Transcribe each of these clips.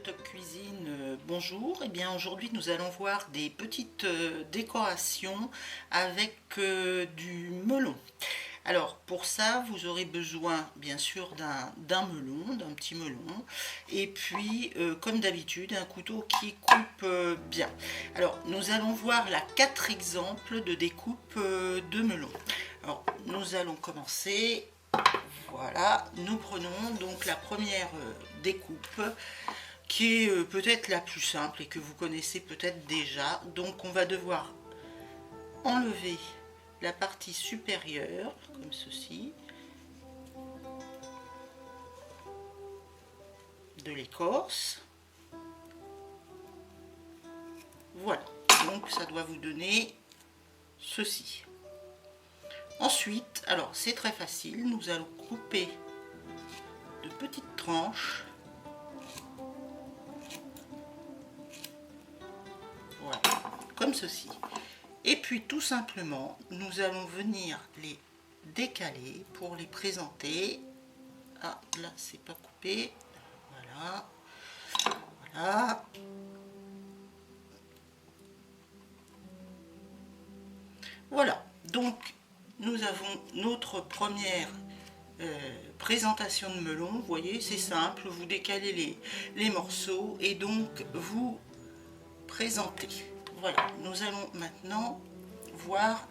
Top Cuisine, bonjour. Et bien aujourd'hui nous allons voir des petites décorations avec du melon. Alors pour ça vous aurez besoin bien sûr d'un melon, d'un petit melon, et puis comme d'habitude un couteau qui coupe bien. Alors nous allons voir là 4 exemples de découpe de melon. Alors nous allons commencer. Voilà, nous prenons donc la première découpe qui est peut-être la plus simple et que vous connaissez peut-être déjà. Donc on va devoir enlever la partie supérieure comme ceci de l'écorce. Voilà, donc ça doit vous donner ceci. Ensuite, alors c'est très facile, nous allons couper de petites tranches. Voilà, comme ceci. Et puis tout simplement, nous allons venir les décaler pour les présenter. Ah, là c'est pas coupé. Voilà. Voilà. Voilà. Donc, nous avons notre première présentation de melon. Vous voyez, c'est simple. Vous décalez les morceaux et donc vous présentez. Voilà, nous allons maintenant voir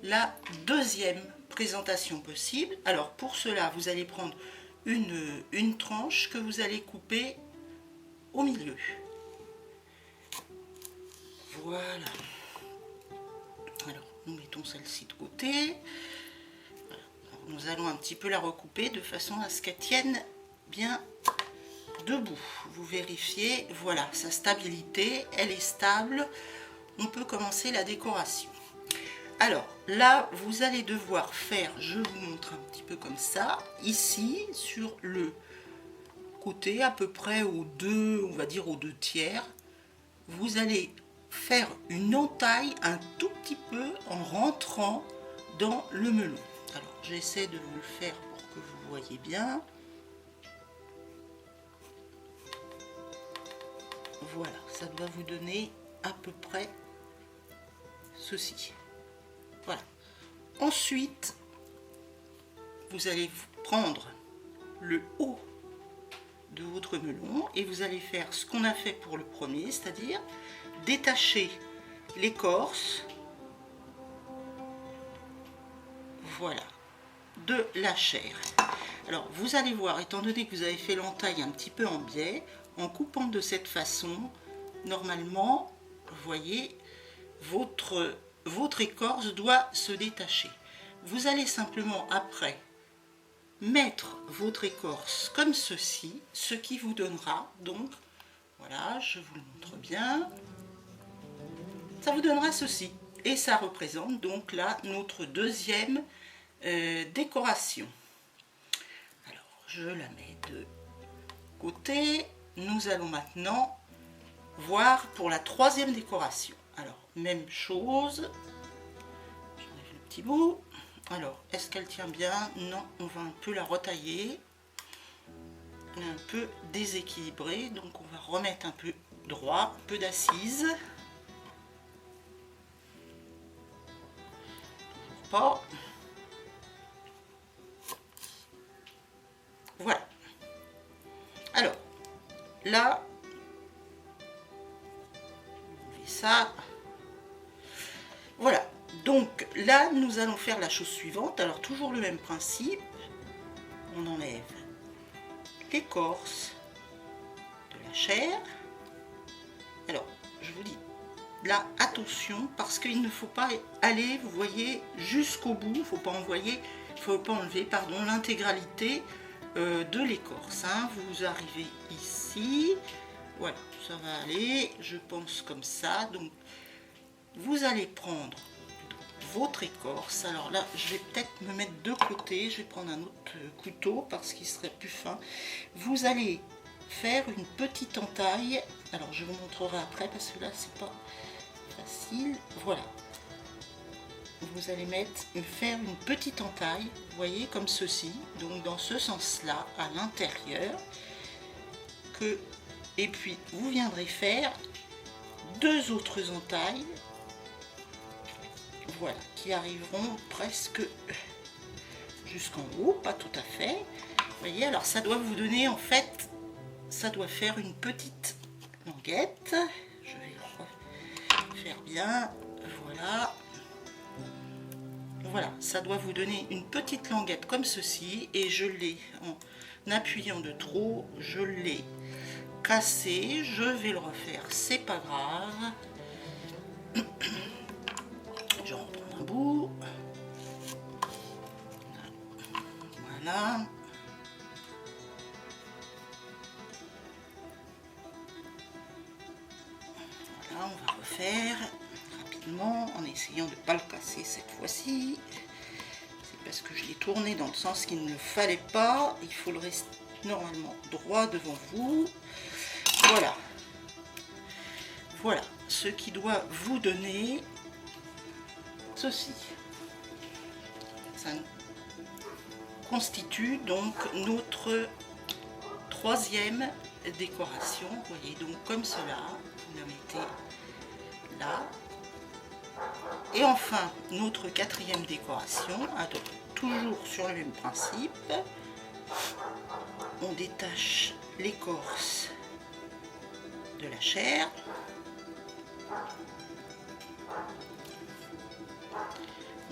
la deuxième présentation possible. Alors pour cela, vous allez prendre une tranche que vous allez couper au milieu. Voilà. Alors nous mettons celle-ci de côté. Alors, nous allons un petit peu la recouper de façon à ce qu'elle tienne bien debout. Vous vérifiez, voilà, sa stabilité, elle est stable. On peut commencer la décoration. Alors là, vous allez devoir faire, je vous montre un petit peu comme ça, ici sur le côté à peu près aux deux, on va dire aux 2/3, vous allez faire une entaille un tout petit peu en rentrant dans le melon. Alors j'essaie de vous le faire pour que vous voyez bien. Voilà, ça doit vous donner à peu près ceci. Voilà. Ensuite, vous allez prendre le haut de votre melon et vous allez faire ce qu'on a fait pour le premier, c'est-à-dire détacher l'écorce, voilà, de la chair. Alors vous allez voir, étant donné que vous avez fait l'entaille un petit peu en biais, en coupant de cette façon, normalement, vous voyez, votre écorce doit se détacher. Vous allez simplement après mettre votre écorce comme ceci, ce qui vous donnera donc, voilà, je vous le montre bien, ça vous donnera ceci. Et ça représente donc là notre deuxième décoration. Alors je la mets de côté. Nous allons maintenant voir pour la troisième décoration. Alors même chose, j'enlève le petit bout. Alors est-ce qu'elle tient bien? Non, on va un peu la retailler. Elle est un peu déséquilibrée, donc on va remettre un peu droit, un peu d'assise. Toujours pas. Voilà. Alors là, on fait ça. Voilà. Donc là, nous allons faire la chose suivante. Alors toujours le même principe. On enlève l'écorce de la chair. Alors, je vous dis, là, attention, parce qu'il ne faut pas aller, vous voyez, jusqu'au bout. Il ne faut pas enlever, pardon, l'intégralité de l'écorce. Hein. Vous arrivez ici. Voilà, ça va aller, je pense comme ça. Donc, vous allez prendre votre écorce. Alors là, je vais peut-être me mettre de côté. Je vais prendre un autre couteau parce qu'il serait plus fin. Vous allez faire une petite entaille. Alors, je vous montrerai après parce que là, c'est pas facile. Voilà. Vous allez faire une petite entaille, vous voyez, comme ceci. Donc, dans ce sens-là, à l'intérieur, que Et puis vous viendrez faire 2 autres entailles, voilà, qui arriveront presque jusqu'en haut, pas tout à fait. Vous voyez, alors ça doit vous donner, en fait, ça doit faire une petite languette. Je vais faire bien, voilà. Voilà, ça doit vous donner une petite languette comme ceci, et je l'ai, en appuyant de trop, je l'ai cassé. Je vais le refaire, c'est pas grave. Je reprends un bout. Voilà. Voilà, on va refaire rapidement en essayant de ne pas le casser cette fois-ci. C'est parce que je l'ai tourné dans le sens qu'il ne le fallait pas. Il faut le rester normalement droit devant vous. Voilà. Voilà ce qui doit vous donner ceci. Ça constitue donc notre 3e décoration. Vous voyez, donc comme cela, vous la mettez là. Et enfin, notre 4e décoration, toujours sur le même principe. On détache l'écorce de la chair.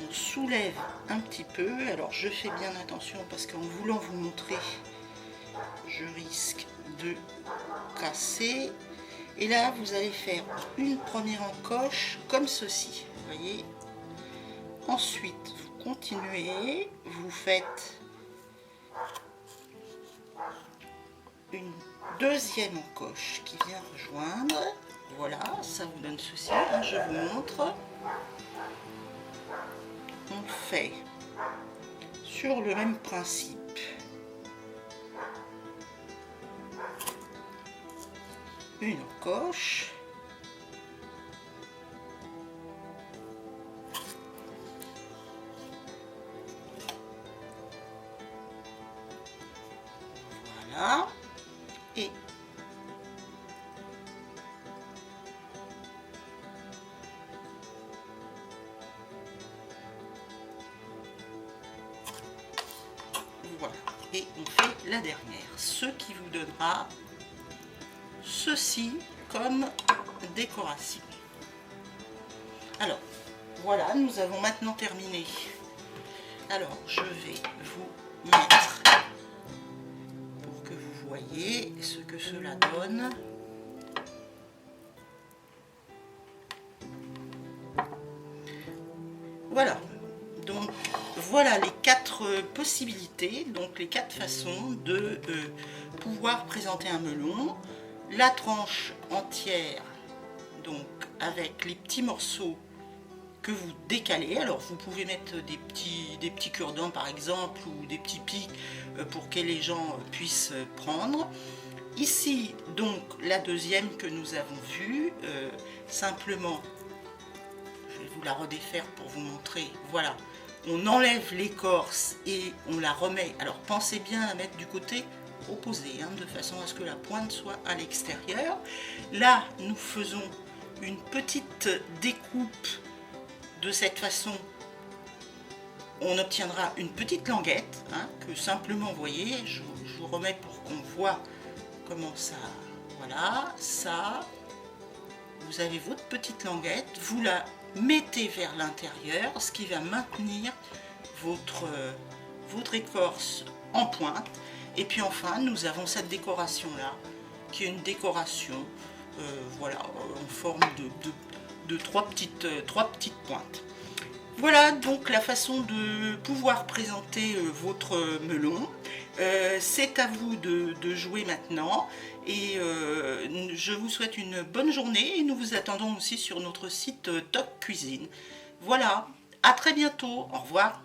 On soulève un petit peu. Alors je fais bien attention parce qu'en voulant vous montrer, je risque de casser. Et là, vous allez faire une première encoche comme ceci. Vous voyez. Ensuite, vous continuez. Vous faites une 2e encoche qui vient rejoindre. Voilà, ça vous donne ceci. Je vous montre. On fait sur le même principe une encoche. Voilà. Et voilà. Et on fait la dernière, ce qui vous donnera ceci comme décoration. Alors, voilà, nous avons maintenant terminé. Alors, je vais vous mettre pour que vous voyez ce que cela donne. Voilà, donc voilà les 4 possibilités, donc les 4 façons de pouvoir présenter un melon. La tranche entière, donc avec les petits morceaux que vous décalez. Alors vous pouvez mettre des petits cure-dents par exemple, ou des petits pics pour que les gens puissent prendre. Ici donc la 2e que nous avons vue, simplement, je vais vous la redéfaire pour vous montrer. Voilà, on enlève l'écorce et on la remet. Alors pensez bien à mettre du côté opposé, de façon à ce que la pointe soit à l'extérieur. Là, nous faisons une petite découpe de cette façon. On obtiendra une petite languette, que simplement, vous voyez, je vous remets pour qu'on voit comment ça. Voilà, ça. Vous avez votre petite languette, vous la mettez vers l'intérieur, ce qui va maintenir votre écorce en pointe. Et puis enfin, nous avons cette décoration-là, qui est une décoration voilà, en forme de 3 petites pointes. Voilà donc la façon de pouvoir présenter votre melon. C'est à vous de jouer maintenant. Et je vous souhaite une bonne journée. Et nous vous attendons aussi sur notre site Toc Cuisine. Voilà, à très bientôt. Au revoir.